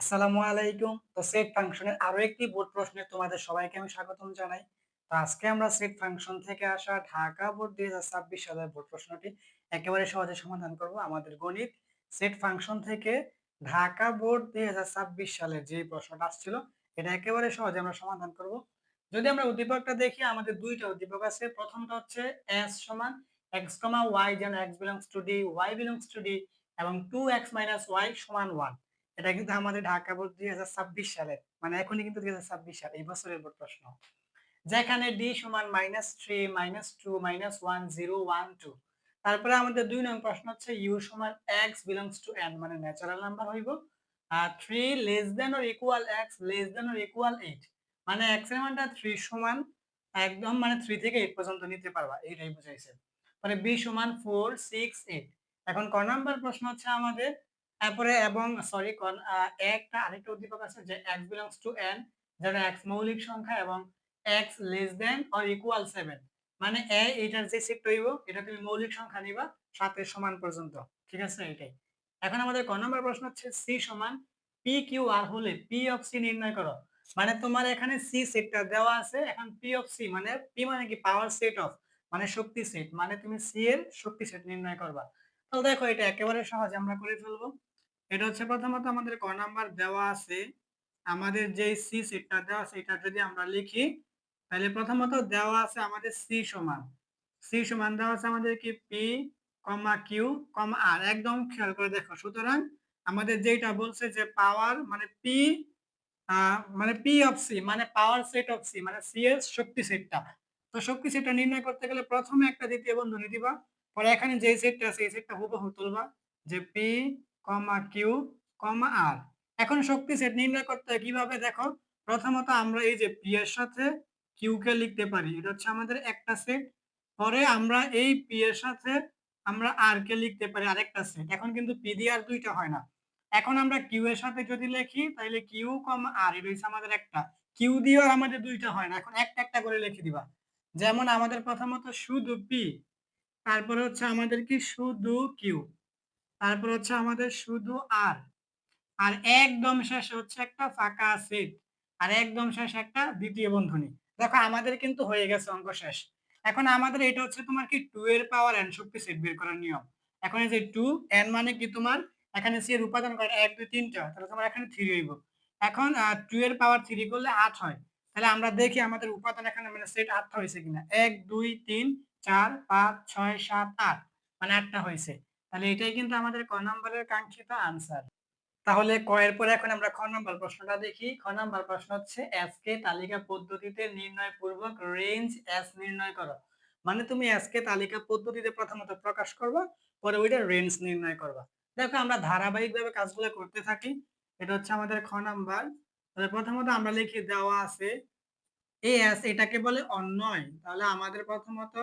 আসসালামু আলাইকুম। তো সেট ফাংশনের আরো একটি বোর্ড প্রশ্নে তোমাদের সবাইকে আমি স্বাগতম জানাই। তো আজকে আমরা সেট ফাংশন থেকে আসা ঢাকা বোর্ড ২০২৬ সালের বোর্ড প্রশ্নটি একেবারে সহজে সমাধান করব। আমাদের গণিত সেট ফাংশন থেকে ঢাকা বোর্ড ২০২৬ সালের যে প্রশ্নটা আসছিল এটা একেবারে সহজে আমরা সমাধান করব। যদি আমরা উদ্দীপকটা দেখি আমাদের দুইটা উদ্দীপক আছে। প্রথমটা হচ্ছে s সমান x, y যেন x belongs to d, y belongs to d এবং 2x - y সমান 1। এটা কিন্তু আমাদের ঢাকা বোর্ড ২০২৬ সালের মানে এখনই কিন্তু ২০২৬ সাল এই বছরের বোর্ড প্রশ্ন। যেখানে d সমান -3, -2, -1, 0, 1, 2। তারপরে আমাদের ২ নং প্রশ্ন হচ্ছে u সমান x belongs to n মানে ন্যাচারাল নাম্বার হইব। আর 3 less than or equal x less than or equal 8 মানে x এর মানটা 3 সমান একদম মানে 3 থেকে 8 পর্যন্ত নিতে পারবা এইটাই বুঝাইছে। পরে b সমান 4, 6, 8। এখন ক নাম্বার প্রশ্ন হচ্ছে আমাদের তারপরে এবং সরি একটা আরেকটা উদ্দীপক আছে যে x belongs to n যেটা x মৌলিক সংখ্যা এবং x less than or equal 7 মানে এটার যে সেট হইব এটা তুমি মৌলিক সংখ্যা নিবা 7 এর সমান পর্যন্ত। ঠিক আছে এটাই। এখন আমাদের ক নম্বর প্রশ্ন হচ্ছে c সমান p q r হলে p অফ c নির্ণয় করো। মানে তোমার এখানে c সেটটা দেওয়া আছে, এখন p অফ c মানে p মানে কি পাওয়ার সেট অফ মানে শক্তি সেট মানে তুমি c এর শক্তি সেট নির্ণয় করবা। তো দেখো এটা একেবারে সহজ আমরা করে ফেলবো। এটা হচ্ছে প্রথমত আমাদের ক নাম্বার দেওয়া আছে আমাদের যে সি সেটটা দেওয়া আছে এটা যদি আমরা লিখি তাহলে প্রথমত দেওয়া আছে আমাদের সি সমান দেওয়া আছে আমাদের কি পি কমা কিউ কমা আর একদম খেয়াল করে দেখো। সুতরাং আমাদের যেটা বলছে যে পাওয়ার মানে পি মানে পি অফ সি মানে পাওয়ার সেট অফ সি মানে সি এর শক্তি সেটটা। তো শক্তি সেটটা নির্ণয় করতে গেলে প্রথমে একটা দ্বিতীয় বন্ধনী দিবা, পরে এখানে যে সেটটা আছে এই সেটটা হুবহু তুলবা যে পি কমা কিউ কমা আর। এখন শক্তি সেট নির্ণয় করতে হয় কিভাবে দেখো। প্রথমত আমরা এই যে পি এর সাথে কিউ কে লিখতে পারি, এটা হচ্ছে আমাদের একটা সেট। পরে আমরা এই পি এর সাথে আমরা আর কে লিখতে পারি আরেকটা সেট। এখন কিন্তু পি দিয়ে আর দুইটা হয় না। এখন আমরা কিউ এর সাথে যদি লিখি তাহলে কিউ কমা আর এটা হচ্ছে আমাদের একটা। কিউ দিয়েও আমাদের দুইটা হয় না, এখন একটা একটা করে লিখে দিবা। যেমন আমাদের প্রথমত শুধু পি, তারপরে হচ্ছে আমাদের কি শুধু কিউ, তারপর হচ্ছে আমাদের শুধু আর, আর একদম শেষে হচ্ছে একটা ফাঁকা সেট, আর একদম শেষে একটা দ্বিতীয় বন্ধনী। দেখো আমাদের কিন্তু হয়ে গেছে অঙ্ক শেষ। এখন আমাদের এটা হচ্ছে তোমার কি 2 এর পাওয়ার n শক্তি সেট বের করার নিয়ম। এখন এই যে 2 n মানে কি তোমার এখানে সি এর উপাদান কয়টা 1 2 3টা, তাহলে তোমার এখানে 3 হইব। এখন 2 এর পাওয়ার 3 করলে 8 হয়। তাহলে আমরা দেখি আমাদের উপাদান এখানে মানে সেট 8টা হয়েছে কিনা। 1 2 3 4 5 6 7 8 মানে 8টা হয়েছে। তাহলে এটাই কিন্তু আমাদের ক নম্বরের কাঙ্ক্ষিত আনসার। তাহলে ক এর পরে এখন আমরা খ নাম্বার প্রশ্নটা দেখি। খ নাম্বার প্রশ্ন হচ্ছে s কে তালিকা পদ্ধতিতে নির্ণয় পূর্বক রেঞ্জ s নির্ণয় করো। মানে তুমি s কে তালিকা পদ্ধতিতে প্রথমত প্রকাশ করবা, পরে ওইটা রেঞ্জ নির্ণয় করবা। দেখো আমরা ধারাবাহিকভাবে কাজগুলো করতে থাকি। এটা হচ্ছে আমাদের খ নাম্বার। তাহলে প্রথমত আমরা লিখি দেওয়া আছে s এটাকে বলে অন্যয়। তাহলে আমাদের প্রথমত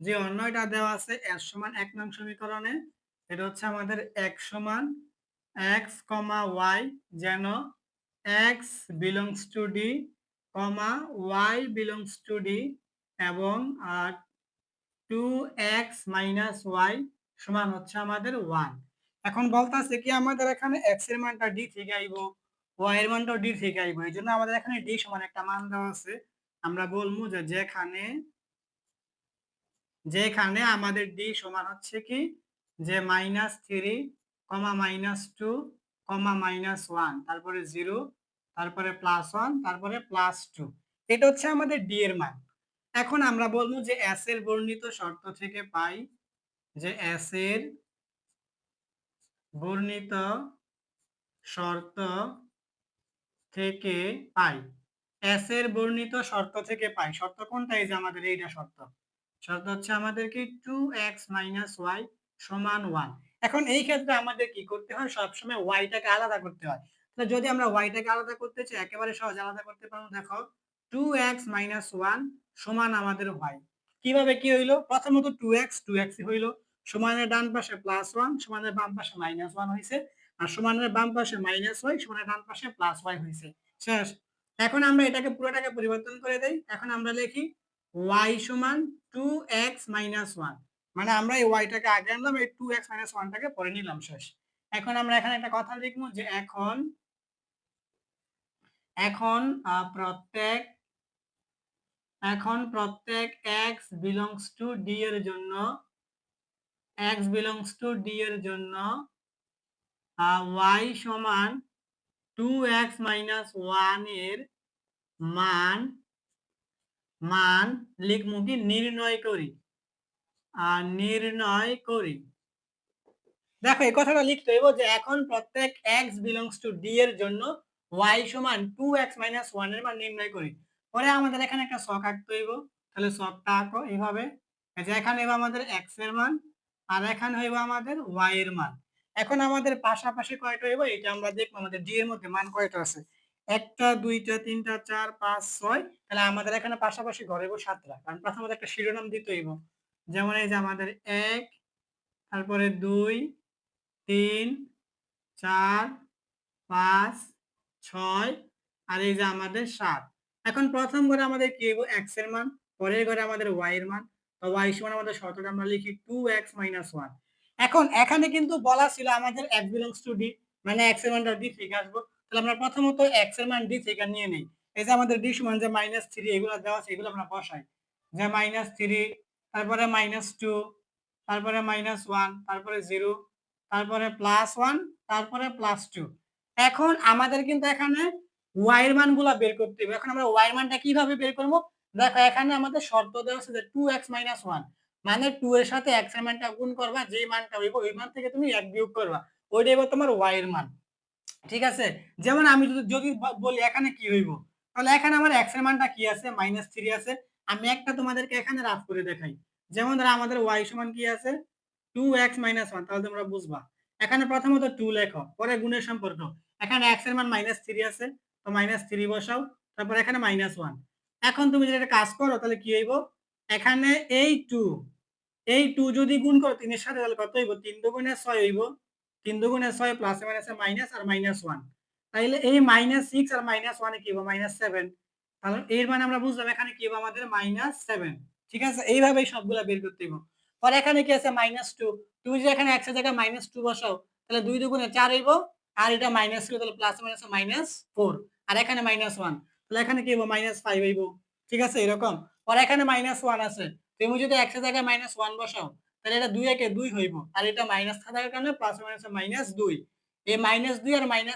যে অন্যয়টা দেওয়া আছে s সমান 1 নং সমীকরণে, এটা হচ্ছে আমাদের x সমান x, y যেন x belongs to d, y belongs to d এবং 2x - y সমান হচ্ছে আমাদের 1। এখন বলতাছে কি আমাদের এখানে x এর মানটা d থেকে আইব, y এর মানটাও d থেকে আইব। এই জন্য আমাদের এখানে d সমান একটা মান দেওয়া আছে। আমরা বলবো যে যেখানে যেখানে আমাদের d সমান হচ্ছে কি যে -3, -2, -1 তারপরে 0 তারপরে +1 তারপরে +2। এটা হচ্ছে আমাদের d এর মান। এখন আমরা বলবো যে s এর বর্ণিত শর্ত থেকে পাই যে s এর বর্ণিত শর্ত থেকে পাই s এর বর্ণিত শর্ত থেকে পাই। শর্ত কোনটা? এই যে আমাদের এইটা শর্ত। শর্ত হচ্ছে আমাদের কি 2x - y সমান 1। এখন এই ক্ষেত্রে আমাদের কি করতে হয়? সবসময় y টাকে আলাদা করতে হয়। তো যদি আমরা y টাকে আলাদা করতে চাই একেবারে সহজে আলাদা করতে পারবো। দেখো 2x - 1 সমান আমাদের y। কিভাবে কি হইলো? প্রথমত 2x হইলো, সমানের ডান পাশে +1 সমানের বাম পাশে -1 হইছে, আর সমানের বাম পাশে -y সমানের ডান পাশে +y হইছে। শেষ। এখন আমরা এটাকে পুরোটাকে পরিবর্তন করে দেই। এখন আমরা লিখি y সমান 2x - 1 মানে আমরা এই y টাকে আগে আনলাম, এই 2x - 1 টাকে পরে নিলাম। শেষ। এখন আমরা এখানে একটা কথা লিখবো যে এখন এখন প্রত্যেক x belongs to d এর জন্য y সমান 2x minus 1 এর মান লিখবো কি নির্ণয় করি। দেখো এই কথাটা লিখতে হইব যে এখন প্রত্যেক x belongs to d এর জন্য y সমান 2x minus 1 এর মান নির্ণয় করি। পরে আমাদের এখানে একটা ছক আঁকতে হইব, তাহলে ছকটা আঁকো এইভাবে, যে এখানে হইব আমাদের x এর মান আর এখানে হইব আমাদের y এর মান। এখন আমাদের পাশাপাশি কয়টা হইব এটা আমরা দেখবো, আমাদের d এর মধ্যে মান কয়টা আছে, 1টা 2টা 3টা 4 5 6, তাহলে আমাদের এখানে পাশাপাশি ঘর হইব 7টা, কারণ প্রথমত একটা শিরোনাম দিতে হইব। যেমন এই যে আমাদের 1, তারপরে 2, 3, 4, 5, 6 আর এই যে আমাদের 7। এখন প্রথম ঘরে আমাদের কি হইব, x এর মান, পরের ঘরে আমাদের y এর মান। তো y সমান আমাদের শর্তটা আমরা লিখি 2x - 1। এখন এখানে কিন্তু বলা ছিল আমাদের x belongs to d, মানে x এর মানটা d থেকে আসবো। তাহলে আমরা প্রথমত x এর মান d থেকে নিয়ে নেই। এই যে আমাদের d সমান যে -3 এগুলো দেওয়া আছে, এগুলো আমরা বসাই, যে -3, তারপরে -2, তারপরে -1, তারপরে 0, তারপরে +1, তারপরে +2। এখন আমাদের কিন্তু এখানে y এর মানগুলা বের করতে হবে। এখন আমরা y এর মানটা কিভাবে বের করব, দেখো এখানে আমাদের শর্ত দেওয়া আছে যে 2x - 1, মানে 2 এর সাথে x এর মানটা গুণ করবা, যেই মানটা হইব ওই মান থেকে তুমি 1 বিয়োগ করবা, ওইটাই হইব তোমার y এর মান। ঠিক আছে, যেমন আমি যদি বলি এখানে কি হইব, তাহলে এখানে আমার x এর মানটা কি আছে, -3 আছে। আমি একটা তোমাদেরকে এখানে রাফ করে দেখাই, যেমন ধরো আমাদের y সমান কি আছে, 2x - 1, তাহলে তোমরা বুঝবা। এখানে প্রথমত 2 লেখো, পরে গুণের সম্পর্ক, এখানে x এর মান -3 আছে, তো -3 বসাও, তারপর এখানে -1। এখন তুমি যদি একটা কাজ করো তাহলে কি হইব, এখানে এই 2 যদি গুণ করো 3 এর সাথে, তাহলে কত হইব, 3 দুগুণে 6 হইব, 3 দুগুণে 6 প্লাসে মাইনাসে মাইনাস আর -1, তাইলে এই -6 আর -1 এ কি হবে, -7। তাহলে এর মানে আমরা বুঝলাম এখানে কি হবে আমাদের -7। ঠিক আছে, এইভাবেই সবগুলা বের করতে হইব। পরে এখানে কি আছে, -2, তুমি যদি এখানে x এর জায়গায় -2 বসাও, তাহলে 2 দুগুণে 4 হইব, আর এটা মাইনাস ছিল, তাহলে প্লাসে মাইনাসে -4, আর এখানে -1, তাহলে এখানে কি হইব, -5 হইব। ঠিক আছে, এরকম। পরে এখানে -1 আছে, তুমি যদি x এর জায়গায় -1 বসাও, তাহলে এটা 2 একে 2 হইব, আর এটা মাইনাস থাকার কারণে প্লাসে মাইনাসে -2, এই -2 আর -1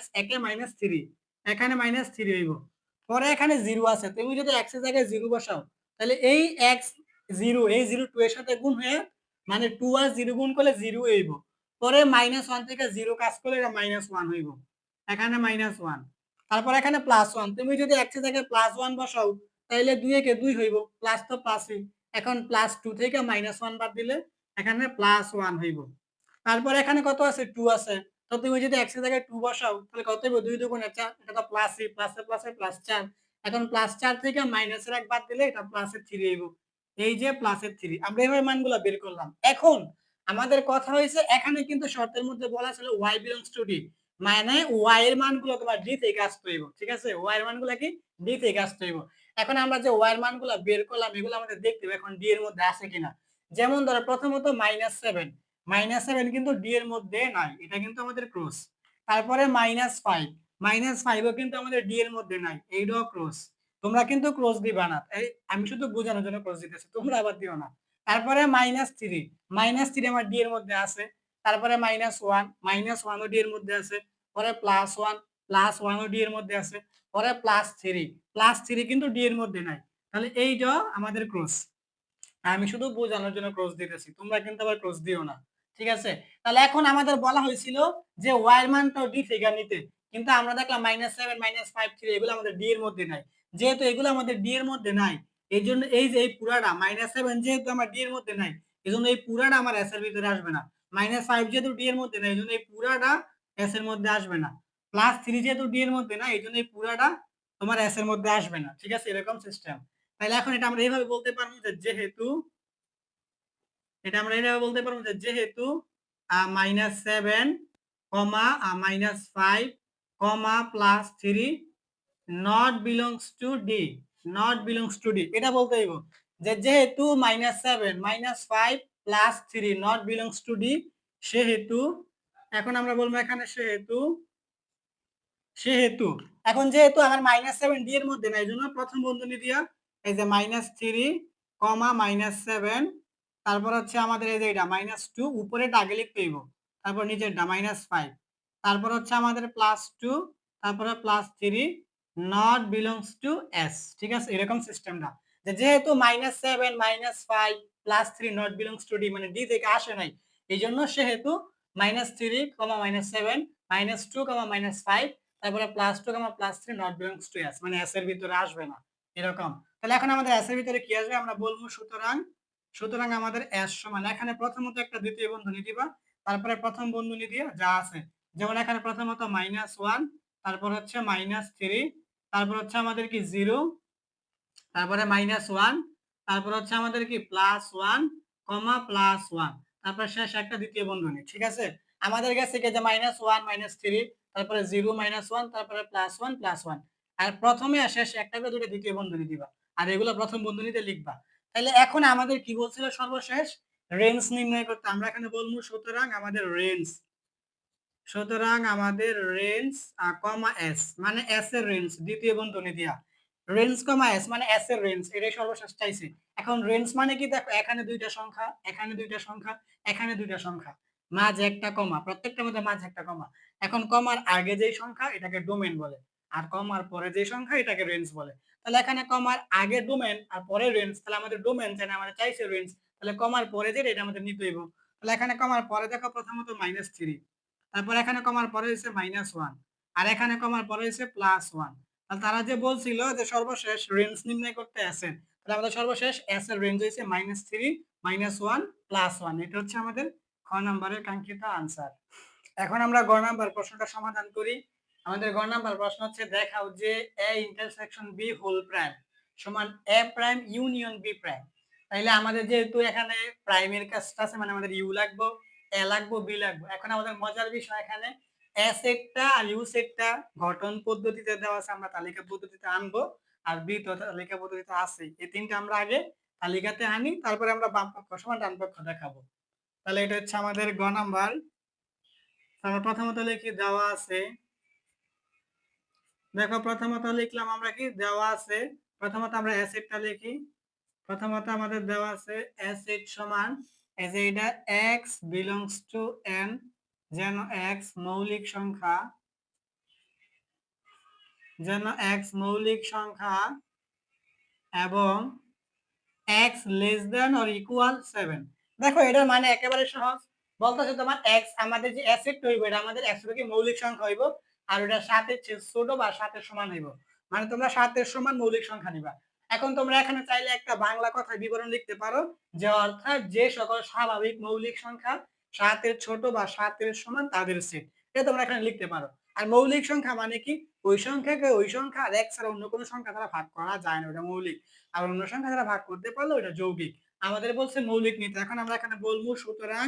-3, এখানে -3 হইব। পরে এখানে 0 আছে, তুমি যদি x এর জায়গায় 0 বসাও, তাহলে এই x 0, এই 0 2 এর সাথে গুণ হয়ে, মানে 2 আর 0 গুণ করলে 0 হইব। পরে -1 থেকে 0 কাজ করলে এটা -1 হইব, এখানে -1। তারপর এখানে +1, তুমি যদি x এর জায়গায় +1 বসাও, তাহলে 2 একে 2 হইব, প্লাস তো প্লাসই। এখন +2 থেকে -1 বাদ দিলে এখানে +1 হইব। তারপর এখানে কত আছে, 2 আছে, তো তুমি যদি x এর জায়গায় 2 বসাও, তাহলে কত হইব, 2 দুগুণে 4, এটা তো প্লাসই, প্লাসে প্লাসে +4। এখন +4 থেকে -এর 1 বাদ দিলে এটা +3 হইব, এই যে +3। আমরা এইভাবে মানগুলা বের করলাম। এখন আমাদের কথা হইছে, এখানে কিন্তু শর্তের মধ্যে বলা ছিল y belongs to d, মানে y এর মানগুলো তোমার d থেকে আসতে হইব। ঠিক আছে, y এর মানগুলো কি d থেকে আসতে হইব। এখন আমরা যে y এর মানগুলো বের করলাম, এগুলো আমাদের দেখতে হবে এখন d এর মধ্যে আছে কিনা। যেমন ধরো প্রথমত -7, -7 কিন্তু d এর মধ্যে নাই, এটা কিন্তু আমাদের ক্রস। তারপরে -5, -5 ও কিন্তু আমাদের d এর মধ্যে নাই, এইটাও ক্রস। তোমরা কিন্তু ক্রস দিবা না, আমি শুধু বোঝানোর জন্য ক্রস দিতেছি, তোমরা আবার দিও না। তারপরে -3, -3 আমার d এর মধ্যে আছে। তারপরে -1, -1 ও d এর মধ্যে আছে। পরে +1, +1 ও d এর মধ্যে আছে। পরে +3 কিন্তু d এর মধ্যে নাই। তাহলে এইটা আমাদের ক্রস। আমি শুধু বোঝানোর জন্য ক্রস দিতেছি, তোমরা কিন্তু আবার ক্রস দিও না। ঠিক আছে, তাহলে এখন আমাদের বলা হয়েছিল যে y এর মানটাও d থেকে নিতে, কিন্তু আমরা দেখলাম -7, -5, 3 এগুলো আমাদের d এর মধ্যে নাই। যেহেতু এগুলো আমাদের d এর মধ্যে নাই, এই জন্য এই যে এই পুরাটা -7 যেহেতু আমার d এর মধ্যে নাই, এজন্য এই পুরাটা আমার s এর ভিতরে আসবে না। -5 যেহেতু d এর মধ্যে নাই, এজন্য এই পুরাটা s এর মধ্যে আসবে না। +3 যেহেতু d এর মধ্যে নাই, এজন্য এই পুরাটা তোমার s এর মধ্যে আসবে না। ঠিক আছে, এরকম সিস্টেম। তাহলে এখন এটা আমরা এইভাবে বলতে পারবো যে যেহেতু, এটা আমরা এইভাবে বলতে পারবো যে যেহেতু -7, -5, +3 not belongs to d, not belongs to d, এটা বলতে হইব যে যেহেতু -7, -5, +3 not belongs to d, সেহেতু, এখন আমরা বলবো এখানে সেহেতু এখন যেহেতু আমার -7 ডি এর মধ্যে নাই, এজন্য প্রথম বন্ধনী দিয়া এই যে -3, -7, তারপর হচ্ছে আমাদের এই যে এটা -2 উপরেরটা আগে লিখতে হইব। তারপর নিচেরটা -5, তারপর হচ্ছে আমাদের +2, তারপরে +3 নট বিলংস টু এস। ঠিক আছে? এরকম সিস্টেমটা। যেহেতু -7, -5, +3 নট বিলংস টু ডি মানে ডি থেকে আসে নাই। এইজন্য সেহেতু -3, -7, -2, -5 তারপরে +2, +3 নট বিলংস টু এস মানে এস এর ভিতরে আসবে না। এরকম। তাহলে এখন আমাদের এস এর ভিতরে কি আসবে আমরা বলবো সুতরাং আমাদের এস সমান এখানে প্রথমত একটা দ্বিতীয় বন্ধনী দিবা, তারপরে প্রথম বন্ধনী দিয়ে যা আছে। যেমন এখানে প্রথমত -1, তারপর হচ্ছে -3, তারপর হচ্ছে আমাদের কি 0, তারপরে -1, তারপর হচ্ছে আমাদের কি +1, +1, তারপর শেষ একটা দ্বিতীয় বন্ধনী। ঠিক আছে? আমাদের কাছে কি যে -1, -3, তারপরে 0, -1, তারপরে +1, +1 আর প্রথমে আর শেষে একটা করে দুটো দ্বিতীয় বন্ধনী দিবা। আর এগুলো প্রথম বন্ধনীতে লিখবা। তাহলে এখন আমাদের কি বলছিল সর্বশেষ? রেঞ্জ নির্ণয় করতে। আমরা এখানে বলবো সুতরাং আমাদের রেঞ্জ কমা এস মানে এস এর রেঞ্জ দ্বিতীয় বন্ধনী দিয়া। রেঞ্জ কমা এস মানে এস এর রেঞ্জ এটাই সর্বশেষ চাইছি। এখন রেঞ্জ মানে কি দেখো এখানে দুইটা সংখ্যা, এখানে দুইটা সংখ্যা, এখানে দুইটা সংখ্যা। মাঝে একটা কমা, প্রত্যেকটার মধ্যে মাঝে একটা কমা। এখন কমার আগে যেই সংখ্যা এটাকে ডোমেন বলে। আর কমার পরে যে সংখ্যা এটাকে রেঞ্জ বলে। তাহলে এখানে কমার আগে ডোমেন আর পরে রেঞ্জ, তাহলে আমাদের ডোমেন চাই না, আমাদের চাইছে রেঞ্জ। তাহলে কমার পরে যেটা এটা আমাদের নিতে হইব। তাহলে এখানে কমার পরে দেখো প্রথমত -3, তারপর এখানে কমার পরে হচ্ছে -1 আর এখানে কমার পরে হচ্ছে +1। তাহলে তারা যে বলছিল যে সর্বশেষ রেঞ্জ নির্ণয় করতে আসেন, তাহলে আমাদের সর্বশেষ এস এর রেঞ্জ হচ্ছে -3, -1, +1। এটা হচ্ছে আমাদের খ নাম্বারের কাঙ্ক্ষিত আনসার। এখন আমরা গ নাম্বার প্রশ্নটা সমাধান করি। আমাদের গ নাম্বার প্রশ্ন হচ্ছে দেখাও যে A intersection B whole prime সমান A prime union B prime. তাইলে আমাদের যেহেতু এখানে প্রাইমের কাজটা আছে মানে আমাদের ইউ লাগবো, এ লাগবো, বি লাগবো। এখন আমাদের মজার বিষয় এখানে এ সেটটা আর ইউ সেটটা গঠন পদ্ধতিতে দেওয়া আছে, আমরা তালিকা পদ্ধতিতে আনবো। আর বি তো তালিকা পদ্ধতিতে আছে। এই তিনটা আমরা আগে তালিকাতে আনি, তারপরে আমরা বাম পক্ষ সমান ডান পক্ষ দেখাবো। তাহলে এটা হচ্ছে আমাদের গ নাম্বার। তারপর প্রথমত লিখি দেওয়া আছে। দেখো প্রথমত লিখলাম আমরা কি দেওয়া আছে। প্রথমত আমরা অ্যাসেটটা লিখি। প্রথমত আমাদের দেওয়া আছে অ্যাসেট সমান এই যে এটা x belongs to n, যেন x মৌলিক সংখ্যা, এবং x less than or equal 7। দেখো এটার মানে একেবারে সহজ। বলতেছে তোমার x আমাদের যে অ্যাসেট হইব এটা আমাদের x কি মৌলিক সংখ্যা হইব আর ওটা 7 এর চেয়ে ছোট বা 7 এর সমান হইব। মানে তোমরা 7 এর সমান মৌলিক সংখ্যা নিবা। এখন তোমরা এখানে চাইলে একটা বাংলা কথায় বিবরণ লিখতে পারো যে অর্থাৎ যে সকল স্বাভাবিক মৌলিক সংখ্যা 7 এর ছোট বা 7 এর সমান তাদের সেট। এটা তোমরা এখানে লিখতে পারো। আর মৌলিক সংখ্যা মানে কি ওই সংখ্যাকে ওই সংখ্যা আর x ছাড়া অন্য কোনো সংখ্যা দ্বারা ভাগ করা যায় না, ওটা মৌলিক। আর অন্য সংখ্যা দ্বারা ভাগ করতে পারলে ওটা যৌগিক। আমাদের বলছে মৌলিক নিতে। এখন আমরা এখানে বলবো সুতরাং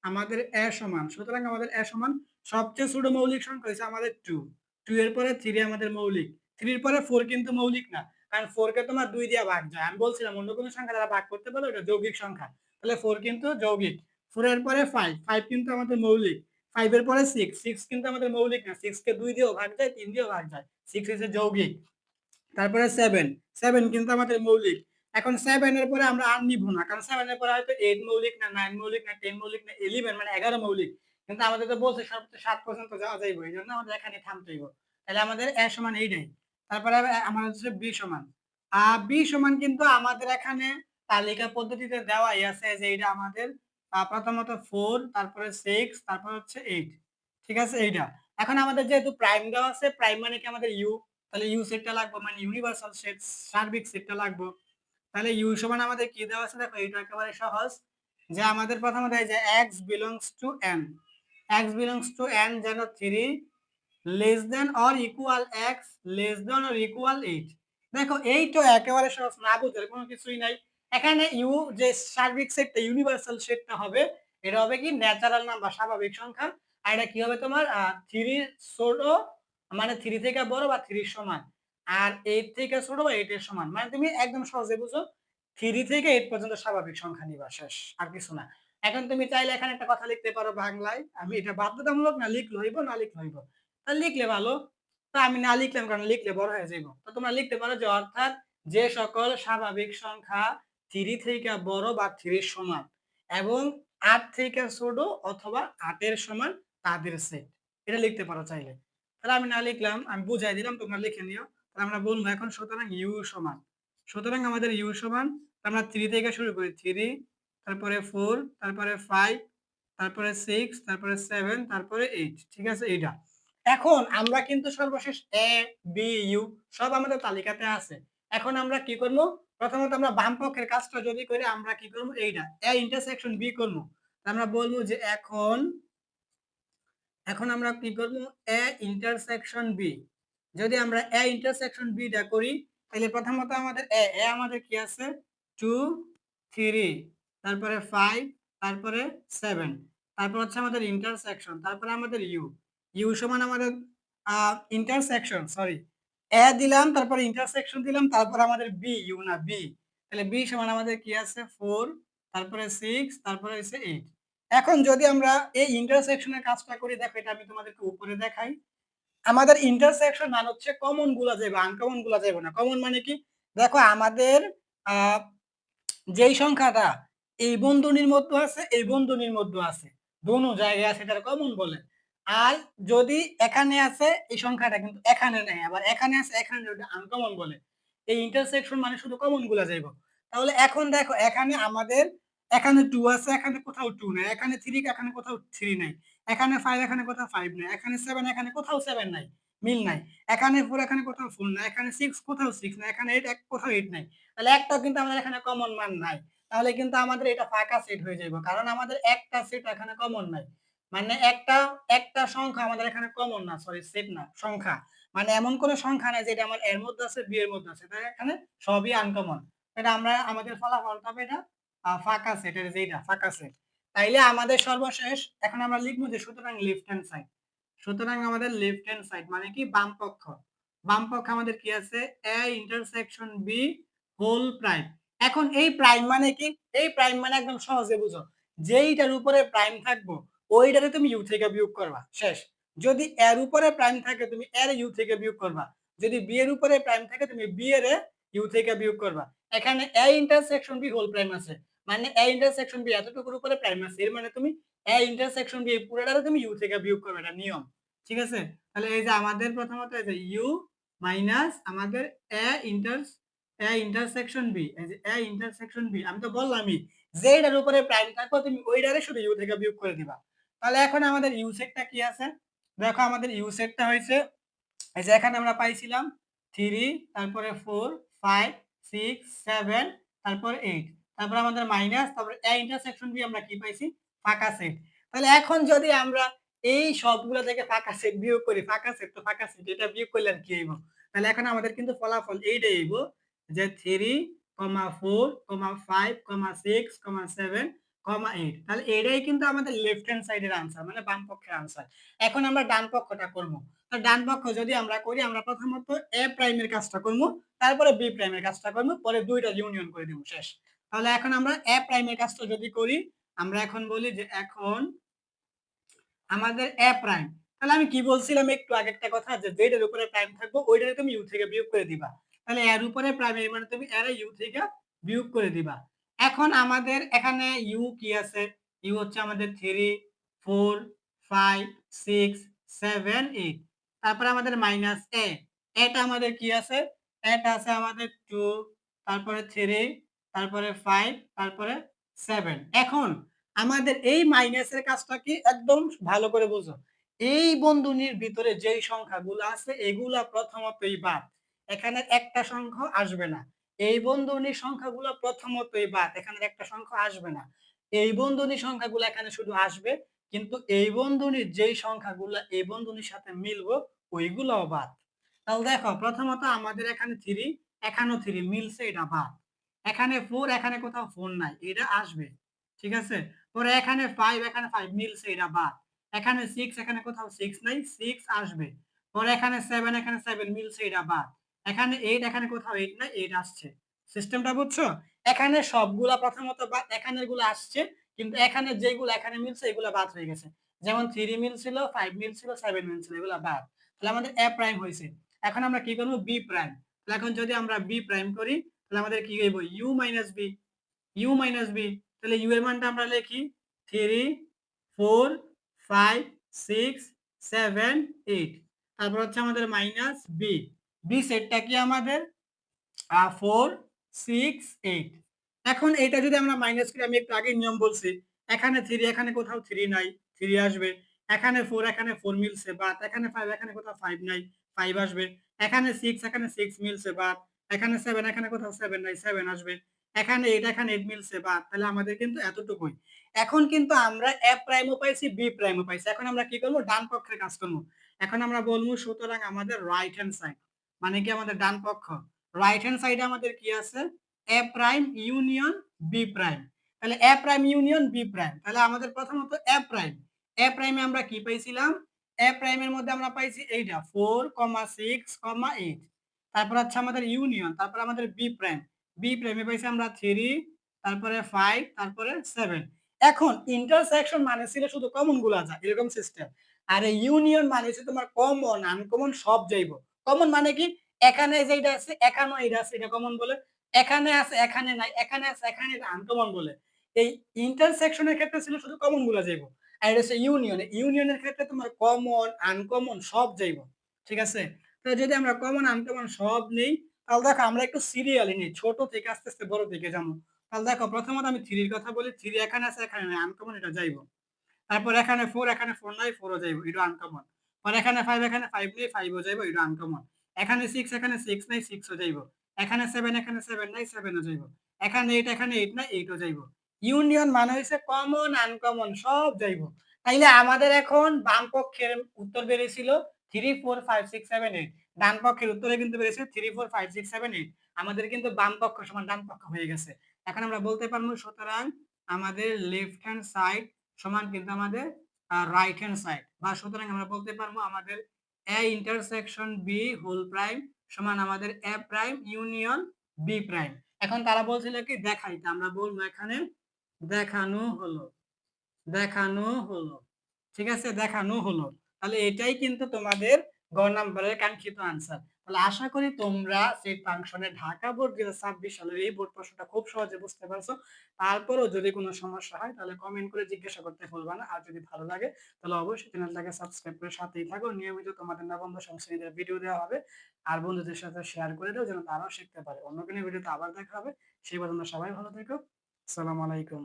আমাদের এ সমান সবচেয়ে ছোট মৌলিক সংখ্যা হচ্ছে আমাদের 2। 2 এর পরে 3 আমাদের মৌলিক। 3 এর পরে 4 কিন্তু মৌলিক না। কারণ 4 কে তোমার 2 দিয়ে ভাগ যায়। আমি বলছিলাম অন্য কোনো সংখ্যা দ্বারা ভাগ করতে পারলে ওটা যৌগিক সংখ্যা। তাহলে 4 কিন্তু যৌগিক। 4 এর পরে 5, 5 কিন্তু আমাদের মৌলিক। 5 এর পরে 6, 6 কিন্তু আমাদের মৌলিক না। 6 কে 2 দিয়েও ভাগ যায়, 3 দিয়েও ভাগ যায়। 6 হচ্ছে যৌগিক। তারপরে 7, 7 কিন্তু আমাদের মৌলিক। এখন 7 এর পরে আমরা আর নিব না, কারণ 7 এর পরে হয়তো 8 মৌলিক না, 9 মৌলিক না, 10 মৌলিক না, 11 মানে 11 মৌলিক। কিন্তু আমাদের তো বলছে সর্বোচ্চ 7 পর্যন্ত যাওয়া যাইব, এই জন্য আমাদের এখানে থামতে হইব। তাহলে আমাদের এ সমান এইটাই। তারপরে আমার হচ্ছে বি সমান বি সমান কিন্তু আমাদের এখানে তালিকা পদ্ধতিতে দেওয়াই আছে যে এটা আমাদের প্রথমত 4, তারপরে 6, তারপর হচ্ছে 8। ঠিক আছে এইটা। এখন আমাদের যেহেতু প্রাইম দেওয়া আছে, প্রাইম মানে কি আমাদের ইউ, তাহলে ইউ সেটটা লাগবে মানে ইউনিভার্সাল সেট সার্বিক সেটটা লাগবে। তাহলে ইউ সমান আমাদের কি দেওয়া আছে দেখো এটা একেবারে সহজ। যে আমাদের প্রথমত এই যে x belongs to n, x belongs to n যেন 3 less than or equal x less than or equal 8। দেখো এই তো একেবারে সহজ, না বুঝার কোনো কিছুই নাই। এখানে ইউ যে সার্বিক সেটটা ইউনিভার্সাল সেটটা হবে, এটা হবে কি ন্যাচারাল নাম্বার স্বাভাবিক সংখ্যা। আর এটা কি হবে তোমার 3 ছোট মানে 3 থেকে বড় বা 3 সমান, আর 8 থেকে ছোট বা 8 এর সমান। মানে তুমি একদম সহজে বুঝো 3 থেকে 8 পর্যন্ত স্বাভাবিক সংখ্যা নিবা, শেষ আর কিছু না। এখন তুমি চাইলে এখানে একটা কথা লিখতে পারো বাংলায়, আমি এটা বাধ্যতামূলক না, লিখলে হইব না লিখলে হইব। লিখলে ভালো তো আমি না লিখলাম কারণ লিখলে বড় হয়ে যাইব। তো তোমরা লিখতে পারো যে অর্থাৎ যে সকল স্বাভাবিক সংখ্যা 3 থেকে বড় বা 3 এর সমান এবং 8 থেকে ছোট অথবা 8 এর সমান তাদের সেট। এটা লিখতে পারো চাইলে। তাহলে আমি না লিখলাম, আমি বুঝাই দিলাম তোমরা লিখে নিও। তাহলে আমরা বলবো এখন সুতরাং u সমান। সুতরাং আমাদের u সমান আমরা 3 থেকে শুরু করি। 3 তারপরে 4 তারপরে 5 তারপরে 6 তারপরে 7 তারপরে 8 ঠিক আছে এইটা। এখন আমরা কিন্তু সর্বশেষ A, B, U সব আমাদের তালিকাতে আছে। এখন আমরা কি করব? প্রথমত আমরা বাম পক্ষের কাজটা যদি করি আমরা কি করব? এইটা A ইন্টারসেকশন B করব। আমরা বলব যে এখন আমরা কি করব? A ইন্টারসেকশন B যদি আমরা A ইন্টারসেকশন B টা করি তাহলে প্রথমত আমাদের A আমাদের কি আছে? 2, 3 তারপরে 5 তারপরে 7 তারপর হচ্ছে আমাদের ইন্টারসেকশন তারপরে আমাদের U সমান আমাদের ইন্টারসেকশন সরি A দিলাম তারপরে ইন্টারসেকশন দিলাম তারপরে আমাদের B U না B তাহলে B সমান আমাদের কি আছে 4 তারপরে 6 তারপরে হচ্ছে 8 এখন যদি আমরা এই ইন্টারসেকশনের কাজটা করি দেখো এটা আমি তোমাদেরকে উপরে দেখাই আমাদের ইন্টারসেকশন মানে হচ্ছে কমন গুলা যাবে আনকমন গুলা যাবে না কমন মানে কি দেখো আমাদের আহ যেই সংখ্যাটা এই বন্ধনীর মধ্যে আছে এই বন্ধনীর মধ্যে আছে দোনো জায়গায় আছে এটার কমন বলে আর যদি এখানে আছে এই সংখ্যাটা কিন্তু এখানে নেই আবার এখানে আছে এখানে ওটা আনকমন বলে এই ইন্টারসেকশন মানে শুধু কমন গুলা যাইব তাহলে এখন দেখো এখানে আমাদের এখানে 2 আছে এখানে কোথাও 2 নাই এখানে 3 এখানে কোথাও 3 নাই এখানে 5 এখানে কোথাও 5 নাই এখানে 7 এখানে কোথাও 7 নাই মিল নাই এখানে 4 এখানে কোথাও 4 নাই এখানে 6 কোথাও 6 নাই এখানে 8 কোথাও 8 নাই তাহলে একটাও কিন্তু আমাদের এখানে কমন মান নাই তাহলে কিন্তু আমাদের এটা ফাঁকা সেট হয়ে যাবে কারণ আমাদের একটা সেট এখানে কমন নাই মানে একটা সংখ্যা আমাদের এখানে কমন না সরি সেট না সংখ্যা মানে এমন কোন সংখ্যা নাই যেটা আমার এর মধ্যে আছে বি এর মধ্যে আছে তাই এখানে সবই আনকমন এটা আমরা আমাদের ফলাফলটা হবে এটা ফাঁকা সেট এর যেটা ফাঁকা সেট তাইলে আমাদের সর্বশেষ এখন আমরা লিখবো যে সুতরাং লেফট হ্যান্ড সাইড সুতরাং আমাদের লেফট হ্যান্ড সাইড মানে কি বাম পক্ষ বাম পক্ষে আমাদের কি আছে a intersection b whole prime এখন এই প্রাইম মানে কি এই প্রাইম মানে একদম সহজে বুঝো যেইটার উপরে প্রাইম থাকবো ওইটারে তুমি ইউ থেকে বিয়োগ করবা শেষ যদি এর উপরে প্রাইম থাকে তুমি এর ইউ থেকে বিয়োগ করবা যদি বি এর উপরে প্রাইম থাকে তুমি বি এর ইউ থেকে বিয়োগ করবা এখানে a intersection b whole prime আছে মানে a ইন্টারসেকশন b এতটুকুর উপরে প্রাইম আছে এর মানে তুমি a ইন্টারসেকশন b পুরোটারে তুমি ইউ থেকে বিয়োগ করবে এটা নিয়ম ঠিক আছে তাহলে এই যে আমাদের প্রথমত এই যে ইউ মাইনাস আমাদের a ইন্টারসেকশন বি এই যে a ইন্টারসেকশন বি আমি তো বললামই যেটার উপরে প্রাইম থাকবে তুমি ওইটারে শুধু ইউ থেকে বিয়োগ করে দিবা তাহলে এখন আমাদের ইউ সেটটা কি আছে দেখো আমাদের ইউ সেটটা হয়েছে এই যে এখানে আমরা পাইছিলাম 3 তারপরে 4 5 6 7 তারপর 8 তারপর আমাদের মাইনাস তারপর a ইন্টারসেকশন বি আমরা কি পাইছি ফাঁকা সেট তাহলে এখন যদি আমরা এই সবগুলো থেকে ফাঁকা সেট বিয়োগ করি ফাঁকা সেট তো ফাঁকা সেট এটা বিয়োগ করলে আর কি হইব তাহলে এখন আমাদের কিন্তু ফলাফল এইটাই হইব যে 3, 4, 5, 6, 7, 8 তাহলে এটাই কিন্তু আমাদের লেফট হ্যান্ড সাইডের আনসার মানে বাম পক্ষের আনসার এখন আমরা ডান পক্ষটা করব তো ডান পক্ষ যদি আমরা করি আমরা প্রথমত a প্রাইমের কাজটা করব তারপরে b প্রাইমের কাজটা করব পরে দুইটা ইউনিয়ন করে দেব শেষ তাহলে এখন আমরা a প্রাইমের কাজটা যদি করি আমরা এখন বলি যে এখন আমাদের a প্রাইম তাহলে আমি কি বলছিলাম একটু আগে একটা কথা যে যেটার উপরে প্রাইম থাকবে ওইটারে তুমি ইউ থেকে বিয়োগ করে দিবা তাহলে এর উপরে প্রাইম এর মানে তুমি এর ইউ থেকে বিয়োগ করে দিবা এখন আমাদের এখানে ইউ কি আছে ইউ হচ্ছে আমাদের 3 4 5 6 7 8 তারপরে আমাদের মাইনাস a এটা আমাদের কি আছে এটা আছে আমাদের 2 তারপরে 3 তারপরে 5 তারপরে 7 এখন আমাদের এই মাইনাসের কাজটা কি একদম ভালো করে বুঝো এই বন্ধনীর ভিতরে যেই সংখ্যাগুলো আছে এগুলা প্রথমতই বাদ এখানে একটা সংখ্যা আসবে না এই বন্ধনীর সংখ্যাগুলো প্রথমতই বাদ এখানে একটা সংখ্যা আসবে না এই বন্ধনীর সংখ্যাগুলো এখানে শুধু আসবে কিন্তু এই বন্ধনীর যেই সংখ্যাগুলো এই বন্ধনীর সাথে মিলবো ওইগুলোও বাদ তাহলে দেখো প্রথমত আমাদের এখানে 3 এখানেও 3 মিলছে এটা বাদ এখানে 4 এখানে কোথাও 4 নাই এটা আসবে ঠিক আছে পরে এখানে 5 এখানে 5 মিলছে এটা বাদ এখানে 6 এখানে কোথাও 6 নাই 6 আসবে পরে এখানে 7 এখানে 7 মিলছে এটা বাদ এখানে 8 এখানে কোথাও 8 নাই 8 আসছে সিস্টেমটা বুঝছো এখানে সবগুলা প্রথমত বাদ এখানের গুলো আসছে কিন্তু এখানে যেগুলো এখানে মিলছে এগুলো বাদ হয়ে গেছে যেমন 3 মিলছিল 5 মিলছিল 7 মিলছিল এগুলো বাদ তাহলে আমাদের a প্রাইম হইছে। এখন আমরা কি করব b প্রাইম। তাহলে এখন যদি আমরা b প্রাইম করি তাহলে আমাদের কি হইব u minus b, u minus b। তাহলে u এর মানটা আমরা লিখি 3 4 5 6 7 8। তারপর হচ্ছে আমাদের মাইনাস b, b সেটটা কি আমাদের 4 6 8। এখন এটা যদি আমরা মাইনাস করি, আমি একটু আগে নিয়ম বলছি, এখানে 3 এখানে কোথাও 3 নাই, 3 আসবে। এখানে 4 এখানে 4 মিলছে, বাট এখানে 5 এখানে কোথাও 5 নাই, 5 আসবে। এখানে 6 এখানে 6 মিলছে, বাট এখানে 7 এখানে কোথাও 7 নাই, 7 আসবে। এখানে 8 এখানে 8 মিলছে, বাট তাহলে আমাদের কিন্তু এতটুকুই। এখন কিন্তু আমরা a প্রাইমও পাইছি, b প্রাইমও পাইছি। এখন আমরা কি করব, ডান পক্ষের কাজ করব। এখন আমরা বলবো সুতরাং আমাদের রাইট হ্যান্ড সাইড, মানে কি আমাদের ডান পক্ষ, রাইট হ্যান্ড সাইডে আমাদের কি আছে, a prime union b prime. তাহলে a prime union b prime, তাহলে আমাদের প্রথমত a প্রাইম, a প্রাইমে আমরা কি পাইছিলাম, a প্রাইমের মধ্যে আমরা পাইছি এইটা 4, 6, 8। তারপর হচ্ছে আমাদের ইউনিয়ন, তারপর আমাদের b প্রাইম, b প্রাইমে পাইছি আমরা 3, তারপরে 5, তারপরে 7। এখন ইন্টারসেকশন মানে ছিল শুধু কমন গুলা যায়, এরকম সিস্টেম। আর এই ইউনিয়ন মানে হচ্ছে তোমার কমন আনকমন সব যাইবো। কমন মানে কি, এখানে যেটা আছে এখানেও এটা আছে, এটা কমন বলে। এখানে আছে এখানে নাই, এখানে আছে এখানে এটা আনকমন বলে। এই ইন্টারসেকশনের ক্ষেত্রে ছিল শুধু কমন গুলা যাইবো। আর এটা হচ্ছে ইউনিয়ন, ইউনিয়নের ক্ষেত্রে তোমার কমন আনকমন সব যাইবো। ঠিক আছে? তো যদি আমরা কমন আনকমন সব নেই, তাহলে দেখো আমরা একটু সিরিয়ালি নেই, ছোট থেকে আস্তে আস্তে বড় দিকে যাবো। তাহলে দেখো প্রথমত আমি 3 এর কথা বলি, 3 এখানে আছে এখানে নাই, আনকমন এটা যাইবো। তারপর এখানে 4 এখানে 4 নাই, 4 ও যাইবো, এটা আনকমন। পরে এখানে 5 এখানে 5 নেই, 5 ও যাইবো, এটা আনকমন। এখানে 6 এখানে 6 নাই, 6 ও যাইবো। এখানে 7 এখানে 7 নাই, 7 ও যাইবো। এখানে 8 এখানে 8 নাই, 8 ও যাইবো। ইউনিয়ন মানে হইছে কমন আনকমন সব যাইবো। তাইলে আমাদের এখন বাম পক্ষের উত্তর বেরিয়েছিল 3 4 5 6 7 8। ডান পক্ষের উত্তরে কিন্তু বেরিয়েছে 3 4 5 6 7 8। আমাদের কিন্তু বাম পক্ষ সমান ডান পক্ষ হয়ে গেছে। এখন আমরা বলতে পারবো সুতরাং আমাদের লেফট হ্যান্ড সাইড সমান কিন্তু আমাদের রাইট হ্যান্ড সাইড, বা সুতরাং আমরা বলতে পারবো আমাদের a intersection b whole prime সমান আমাদের a prime union b prime. এখন তারা বলছিল কি দেখাইতে, আমরা বলবো এখানে দেখানো হলো, দেখানো হলো। ঠিক আছে, দেখানো হলো। তাহলে এটাই কিন্তু তোমাদের গ নাম্বারের কাঙ্ক্ষিত আনসার। তাহলে আশা করি তোমরা সেট ফাংশনে ঢাকা বোর্ড 2026 সালের এই বোর্ড প্রশ্নটা খুব সহজে বুঝতে পারছো। তারপরেও যদি কোনো সমস্যা হয় তাহলে কমেন্ট করে জিজ্ঞাসা করতে ভুলবা না। আর যদি ভালো লাগে তাহলে অবশ্যই চ্যানেলটাকে সাবস্ক্রাইব করে সাথেই থাকো। নিয়মিত তোমাদের নবম দশম শ্রেণীদের ভিডিও দেওয়া হবে। আর বন্ধুদের সাথে শেয়ার করে দাও যেন তারাও শিখতে পারে। অন্য কোনো ভিডিওতে আবার দেখা হবে। সেই পর্যন্ত সবাই ভালো থেকো। আসসালামু আলাইকুম।